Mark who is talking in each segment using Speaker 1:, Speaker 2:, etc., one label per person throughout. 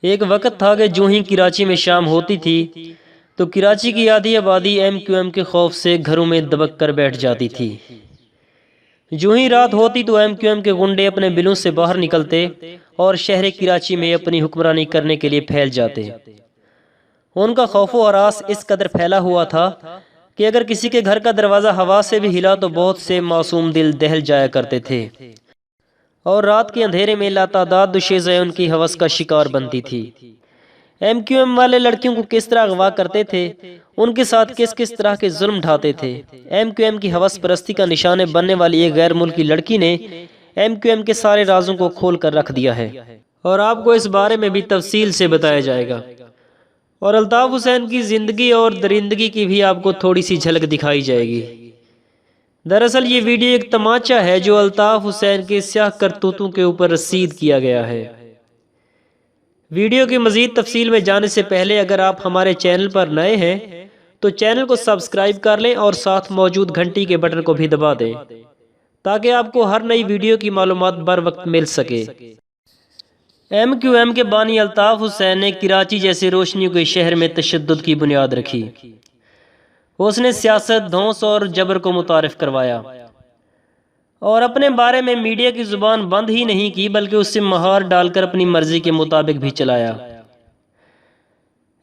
Speaker 1: ایک وقت تھا کہ جو ہی کراچی میں شام ہوتی تھی تو کراچی کی آدھی آبادی ایم کیو ایم کے خوف سے گھروں میں دبک کر بیٹھ جاتی تھی۔ جو ہی رات ہوتی تو ایم کیو ایم کے گنڈے اپنے بلوں سے باہر نکلتے اور شہر کراچی میں اپنی حکمرانی کرنے کے لیے پھیل جاتے۔ ان کا خوف و ہراس اس قدر پھیلا ہوا تھا کہ اگر کسی کے گھر کا دروازہ ہوا سے بھی ہلا تو بہت سے معصوم دل دہل جایا کرتے تھے اور رات کے اندھیرے میں لاتعداد دوشیزیں ان کی ہوس کا شکار بنتی تھی۔ ایم کیو ایم والے لڑکیوں کو کس طرح اغوا کرتے تھے، ان کے ساتھ کس کس طرح کے ظلم ڈھاتے تھے۔ ایم کیو ایم کی ہوس پرستی کا نشانے بننے والی ایک غیر ملکی لڑکی نے ایم کیو ایم کے سارے رازوں کو کھول کر رکھ دیا ہے اور آپ کو اس بارے میں بھی تفصیل سے بتایا جائے گا، اور الطاف حسین کی زندگی اور درندگی کی بھی آپ کو تھوڑی سی جھلک دکھائی جائے گی۔ دراصل یہ ویڈیو ایک تماچا ہے جو الطاف حسین کے سیاہ کرتوتوں کے اوپر رسید کیا گیا ہے۔ ویڈیو کی مزید تفصیل میں جانے سے پہلے اگر آپ ہمارے چینل پر نئے ہیں تو چینل کو سبسکرائب کر لیں اور ساتھ موجود گھنٹی کے بٹن کو بھی دبا دیں تاکہ آپ کو ہر نئی ویڈیو کی معلومات بر وقت مل سکے۔ ایم کیو ایم کے بانی الطاف حسین نے کراچی جیسے روشنیوں کے شہر میں تشدد کی بنیاد رکھی۔ اس نے سیاست، دھونس اور جبر کو متعارف کروایا اور اپنے بارے میں میڈیا کی زبان بند ہی نہیں کی بلکہ اس سے مہار ڈال کر اپنی مرضی کے مطابق بھی چلایا۔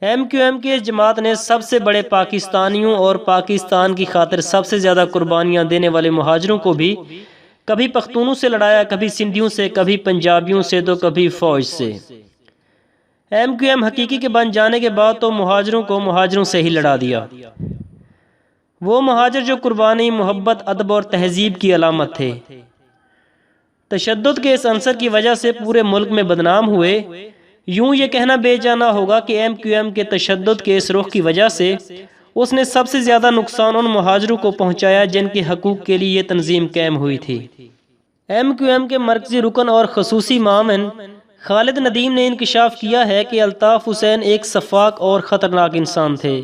Speaker 1: ایم کیو ایم کی اس جماعت نے سب سے بڑے پاکستانیوں اور پاکستان کی خاطر سب سے زیادہ قربانیاں دینے والے مہاجروں کو بھی کبھی پختونوں سے لڑایا، کبھی سندھیوں سے، کبھی پنجابیوں سے تو کبھی فوج سے۔ ایم کیو ایم حقیقی کے بن جانے کے بعد تو مہاجروں کو مہاجروں سے ہی لڑا دیا۔ وہ مہاجر جو قربانی، محبت، ادب اور تہذیب کی علامت تھے، تشدد کے اس عنصر کی وجہ سے پورے ملک میں بدنام ہوئے۔ یوں یہ کہنا بے جانا ہوگا کہ ایم کیو ایم کے تشدد کے اس رخ کی وجہ سے اس نے سب سے زیادہ نقصان ان مہاجروں کو پہنچایا جن کے حقوق کے لیے یہ تنظیم قائم ہوئی تھی۔ ایم کیو ایم کے مرکزی رکن اور خصوصی معاون خالد ندیم نے انکشاف کیا ہے کہ الطاف حسین ایک سفاک اور خطرناک انسان تھے۔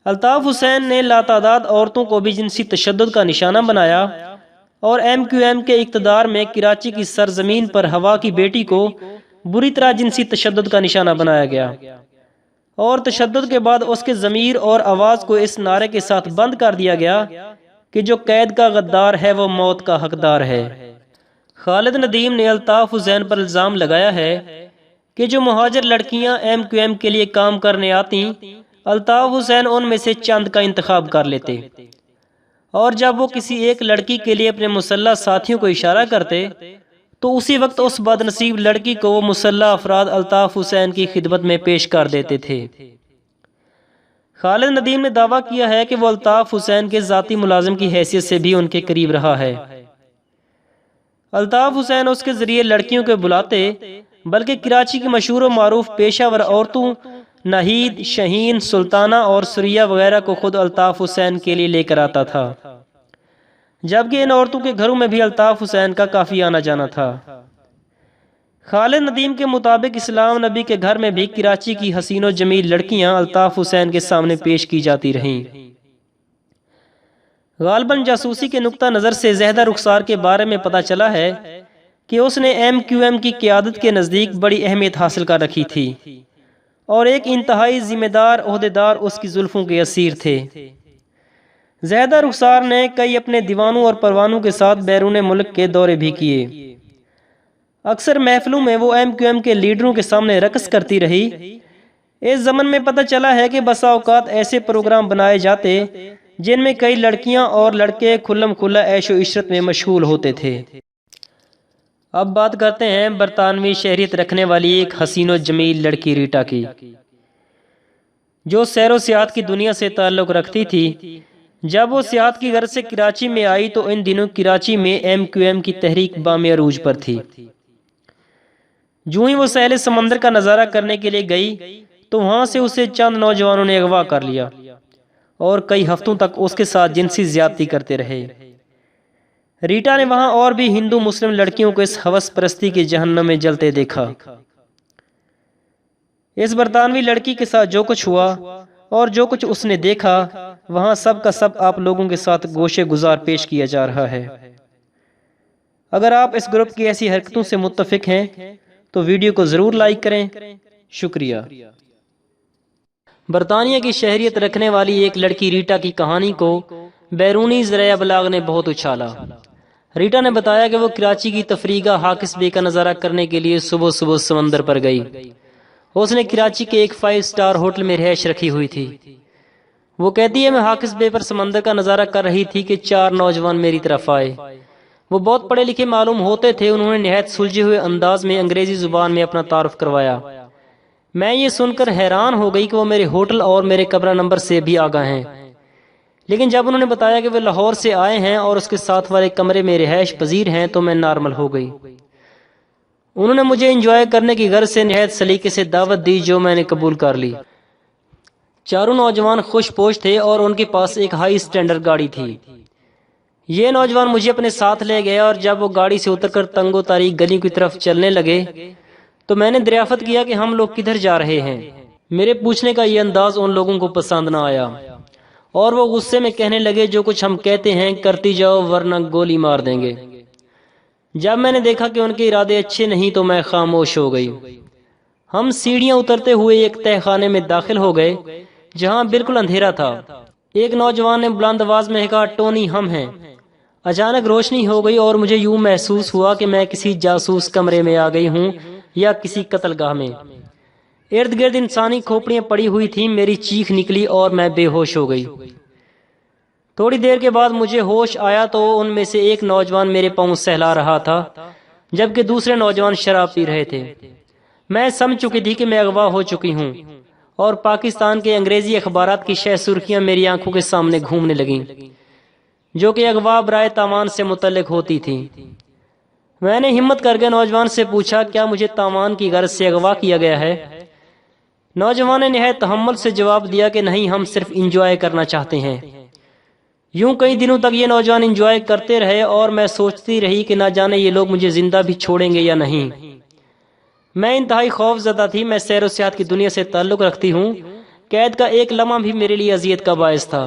Speaker 1: الطاف حسین نے لاتعداد عورتوں کو بھی جنسی تشدد کا نشانہ بنایا اور ایم کیو ایم کے اقتدار میں کراچی کی سرزمین پر ہوا کی بیٹی کو بری طرح جنسی تشدد کا نشانہ بنایا گیا اور تشدد کے بعد اس کے ضمیر اور آواز کو اس نعرے کے ساتھ بند کر دیا گیا کہ جو قید کا غدار ہے وہ موت کا حقدار ہے۔ خالد ندیم نے الطاف حسین پر الزام لگایا ہے کہ جو مہاجر لڑکیاں ایم کیو ایم کے لیے کام کرنے آتی الطاف حسین ان میں سے چند کا انتخاب کر لیتے اور جب وہ کسی ایک لڑکی کے لیے اپنے مسلح ساتھیوں کو اشارہ کرتے تو اسی وقت اس بد نصیب لڑکی کو وہ مسلح افراد الطاف حسین کی خدمت میں پیش کر دیتے تھے۔ خالد ندیم نے دعویٰ کیا ہے کہ وہ الطاف حسین کے ذاتی ملازم کی حیثیت سے بھی ان کے قریب رہا ہے۔ الطاف حسین اس کے ذریعے لڑکیوں کو بلاتے بلکہ کراچی کی مشہور و معروف پیشہ ور عورتوں ناہید، شہین، سلطانہ اور سریہ وغیرہ کو خود الطاف حسین کے لیے لے کر آتا تھا، جبکہ ان عورتوں کے گھروں میں بھی الطاف حسین کا کافی آنا جانا تھا۔ خالد ندیم کے مطابق اسلام نبی کے گھر میں بھی کراچی کی حسین و جمیل لڑکیاں الطاف حسین کے سامنے پیش کی جاتی رہیں۔ غالباً جاسوسی کے نقطہ نظر سے زہدہ رخسار کے بارے میں پتہ چلا ہے کہ اس نے ایم کیو ایم کی قیادت کے نزدیک بڑی اہمیت حاصل کر رکھی تھی اور ایک انتہائی ذمہ دار عہدیدار اس کی زلفوں کے اسیر تھے۔ زہدہ رخسار نے کئی اپنے دیوانوں اور پروانوں کے ساتھ بیرون ملک کے دورے بھی کیے۔ اکثر محفلوں میں وہ ایم کیو ایم کے لیڈروں کے سامنے رقص کرتی رہی۔ اس زمن میں پتہ چلا ہے کہ بسا اوقات ایسے پروگرام بنائے جاتے جن میں کئی لڑکیاں اور لڑکے کھلم کھلا عیش و عشرت میں مشغول ہوتے تھے۔ اب بات کرتے ہیں برطانوی شہریت رکھنے والی ایک حسین و جمیل لڑکی ریٹا کی، جو سیر و سیاحت کی دنیا سے تعلق رکھتی تھی۔ جب وہ سیاحت کی غرض سے کراچی میں آئی تو ان دنوں کراچی میں ایم کیو ایم کی تحریک بام عروج پر تھی۔ جو ہی وہ ساحل سمندر کا نظارہ کرنے کے لیے گئی تو وہاں سے اسے چند نوجوانوں نے اغوا کر لیا اور کئی ہفتوں تک اس کے ساتھ جنسی زیادتی کرتے رہے۔ ریٹا نے وہاں اور بھی ہندو مسلم لڑکیوں کو اس ہوس پرستی کے جہنم میں جلتے دیکھا۔ اس برطانوی لڑکی کے ساتھ جو کچھ ہوا اور جو کچھ اس نے دیکھا وہاں سب کا سب آپ لوگوں کے ساتھ گوشے گزار پیش کیا جا رہا ہے۔ اگر آپ اس گروپ کی ایسی حرکتوں سے متفق ہیں تو ویڈیو کو ضرور لائک کریں۔ شکریہ۔ برطانیہ کی شہریت رکھنے والی ایک لڑکی ریٹا کی کہانی کو بیرونی ذرائع ابلاغ نے بہت اچھالا۔ ریٹا نے بتایا کہ وہ کراچی کی تفریح ہاکس بے کا نظارہ کرنے کے لیے صبح صبح سمندر پر گئی۔ اس نے کراچی کے ایک 5 اسٹار ہوٹل میں رہائش رکھی ہوئی تھی۔ وہ کہتی ہے میں ہاکس بے پر سمندر کا نظارہ کر رہی تھی کہ 4 نوجوان میری طرف آئے۔ وہ بہت پڑھے لکھے معلوم ہوتے تھے۔ انہوں نے نہایت سلجھے ہوئے انداز میں انگریزی زبان میں اپنا تعارف کروایا۔ میں یہ سن کر حیران ہو گئی کہ وہ میرے ہوٹل اور میرے کمرہ نمبر سے بھی آگاہ ہیں، لیکن جب انہوں نے بتایا کہ وہ لاہور سے آئے ہیں اور اس کے ساتھ والے کمرے میں رہائش پذیر ہیں تو میں نارمل ہو گئی۔ انہوں نے مجھے انجوائے کرنے کی غرض سے نہایت سلیقے سے دعوت دی جو میں نے قبول کر لی۔ چاروں نوجوان خوش پوش تھے اور ان کے پاس ایک ہائی سٹینڈرڈ گاڑی تھی۔ یہ نوجوان مجھے اپنے ساتھ لے گئے اور جب وہ گاڑی سے اتر کر تنگ و تاریک گلی کی طرف چلنے لگے تو میں نے دریافت کیا کہ ہم لوگ کدھر جا رہے ہیں۔ میرے پوچھنے کا یہ انداز ان لوگوں کو پسند نہ آیا اور وہ غصے میں کہنے لگے جو کچھ ہم کہتے ہیں کرتی جاؤ ورنہ گولی مار دیں گے۔ جب میں نے دیکھا کہ ان کے ارادے اچھے نہیں تو میں خاموش ہو گئی۔ ہم سیڑھیاں اترتے ہوئے ایک تہہ خانے میں داخل ہو گئے جہاں بالکل اندھیرا تھا۔ ایک نوجوان نے بلند آواز میں کہا ٹونی ہم ہیں۔ اچانک روشنی ہو گئی اور مجھے یوں محسوس ہوا کہ میں کسی جاسوس کمرے میں آ گئی ہوں یا کسی قتل گاہ میں۔ ارد گرد انسانی کھوپڑیاں پڑی ہوئی تھیں۔ میری چیخ نکلی اور میں بے ہوش ہو گئی۔ تھوڑی دیر کے بعد مجھے ہوش آیا تو ان میں سے ایک نوجوان میرے پاؤں سہلا رہا تھا جبکہ دوسرے نوجوان شراب پی رہے تھے۔ میں سمجھ چکی تھی کہ میں اغوا ہو چکی ہوں اور پاکستان کے انگریزی اخبارات کی شہ سرخیاں میری آنکھوں کے سامنے گھومنے لگیں جو کہ اغوا برائے تاوان سے متعلق ہوتی تھی۔ میں نے ہمت کر کے نوجوان سے پوچھا کیا مجھے تاوان کی غرض سے اغوا کیا گیا ہے؟ نوجوان نے نہایت تحمل سے جواب دیا کہ نہیں ہم صرف انجوائے کرنا چاہتے ہیں۔ یوں کئی دنوں تک یہ نوجوان انجوائے کرتے رہے اور میں سوچتی رہی کہ نہ جانے یہ لوگ مجھے زندہ بھی چھوڑیں گے یا نہیں۔ میں انتہائی خوف زدہ تھی۔ میں سیر و سیاحت کی دنیا سے تعلق رکھتی ہوں۔ قید کا ایک لمحہ بھی میرے لیے اذیت کا باعث تھا۔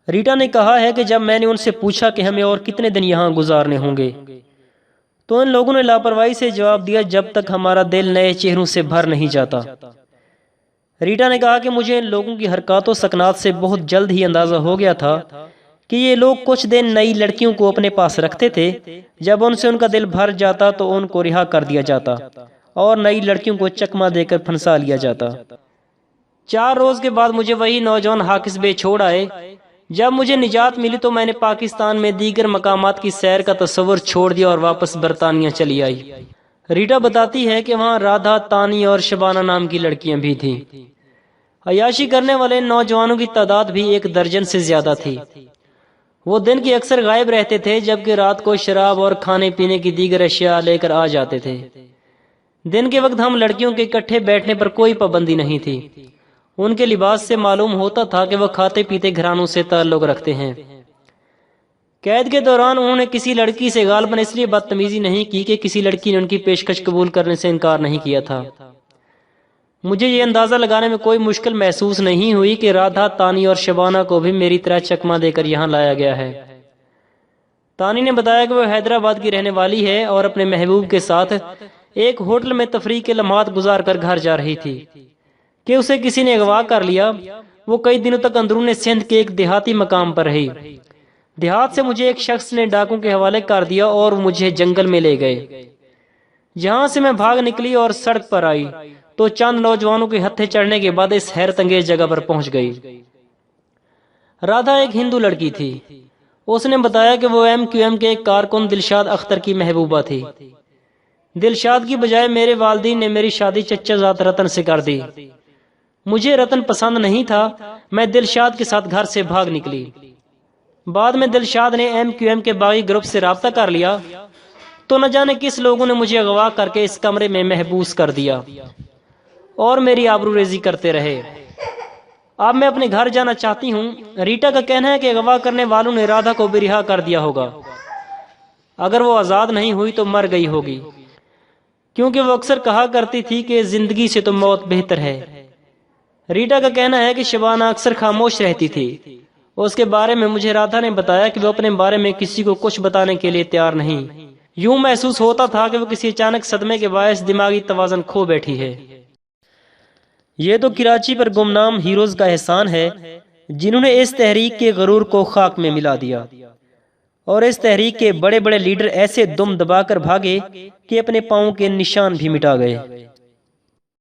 Speaker 1: ریٹا نے کہا ہے کہ جب میں نے ان سے پوچھا کہ ہمیں اور کتنے دن یہاں گزارنے ہوں گے تو ان لوگوں نے لاپرواہی سے جواب دیا جب تک ہمارا دل نئے چہروں سے بھر نہیں جاتا۔ ریٹا نے کہا کہ مجھے ان لوگوں کی حرکات و سکنات سے بہت جلد ہی اندازہ ہو گیا تھا کہ یہ لوگ کچھ دن نئی لڑکیوں کو اپنے پاس رکھتے تھے، جب ان سے ان کا دل بھر جاتا تو ان کو رہا کر دیا جاتا اور نئی لڑکیوں کو چکمہ دے کر پھنسا لیا جاتا۔ 4 روز کے بعد مجھے وہی نوجوان ہاکس بے چھوڑ آئے۔ جب مجھے نجات ملی تو میں نے پاکستان میں دیگر مقامات کی سیر کا تصور چھوڑ دیا اور واپس برطانیہ چلی آئی۔ ریٹا بتاتی ہے کہ وہاں رادھا، تانی اور شبانہ نام کی لڑکیاں بھی تھیں۔ عیاشی کرنے والے نوجوانوں کی تعداد بھی 1 درجن سے زیادہ تھی۔ وہ دن کے اکثر غائب رہتے تھے جبکہ رات کو شراب اور کھانے پینے کی دیگر اشیاء لے کر آ جاتے تھے۔ دن کے وقت ہم لڑکیوں کے اکٹھے بیٹھنے پر کوئی پابندی نہیں تھی۔ ان کے لباس سے معلوم ہوتا تھا کہ وہ کھاتے پیتے گھرانوں سے تعلق رکھتے ہیں۔ قید کے دوران انہوں نے کسی لڑکی سے غالباً اس لیے بدتمیزی نہیں کی کہ کسی لڑکی نے ان کی پیشکش قبول کرنے سے انکار نہیں کیا تھا۔ مجھے یہ اندازہ لگانے میں کوئی مشکل محسوس نہیں ہوئی کہ رادھا، تانی اور شبانہ کو بھی میری طرح چکمہ دے کر یہاں لایا گیا ہے۔ تانی نے بتایا کہ وہ حیدرآباد کی رہنے والی ہے اور اپنے محبوب کے ساتھ ایک ہوٹل میں تفریح کے لمحات گزار کر گھر جا رہی تھی کہ اسے کسی نے اغوا کر لیا۔ وہ کئی دنوں تک اندرون سندھ کے ایک دیہاتی مقام پر رہی۔ دیہات سے مجھے ایک شخص نے ڈاکوں کے حوالے کر دیا اور مجھے جنگل میں لے گئے، جہاں سے میں بھاگ نکلی اور سڑک پر آئی تو چند نوجوانوں کے ہتھے چڑھنے کے بعد اس حیرت انگیز جگہ پر پہنچ گئی۔ رادھا ایک ہندو لڑکی تھی۔ اس نے بتایا کہ وہ MQM کے ایک کارکن دلشاد اختر کی محبوبہ تھی۔ دلشاد کی بجائے میرے والدین نے میری شادی چچا زاد رتن سے کر دی۔ مجھے رتن پسند نہیں تھا۔ میں دلشاد کے ساتھ گھر سے بھاگ نکلی۔ بعد میں دلشاد نے MQM کے باغی گروپ سے رابطہ کر لیا تو نہ جانے کس لوگوں نے مجھے اغوا کر کے اس کمرے میں محبوس کر دیا اور میری آبرو ریزی کرتے رہے۔ اب میں اپنے گھر جانا چاہتی ہوں۔ ریٹا کا کہنا ہے کہ اغوا کرنے والوں نے رادھا کو بھی رہا کر دیا ہوگا۔ اگر وہ آزاد نہیں ہوئی تو مر گئی ہوگی، کیونکہ وہ اکثر کہا کرتی تھی کہ زندگی سے تو موت بہتر ہے۔ ریٹا کا کہنا ہے کہ شبانہ اکثر خاموش رہتی تھی۔ اس کے بارے میں مجھے رادھا نے بتایا کہ وہ اپنے بارے میں کسی کو کچھ بتانے کے لیے تیار نہیں، یوں محسوس ہوتا تھا کہ وہ کسی اچانک صدمے کے باعث دماغی توازن کھو بیٹھی ہے۔ یہ تو کراچی پر گمنام ہیروز کا احسان ہے جنہوں نے اس تحریک کے غرور کو خاک میں ملا دیا، اور اس تحریک کے بڑے بڑے لیڈر ایسے دم دبا کر بھاگے کہ اپنے پاؤں کے نشان بھی مٹا گئے۔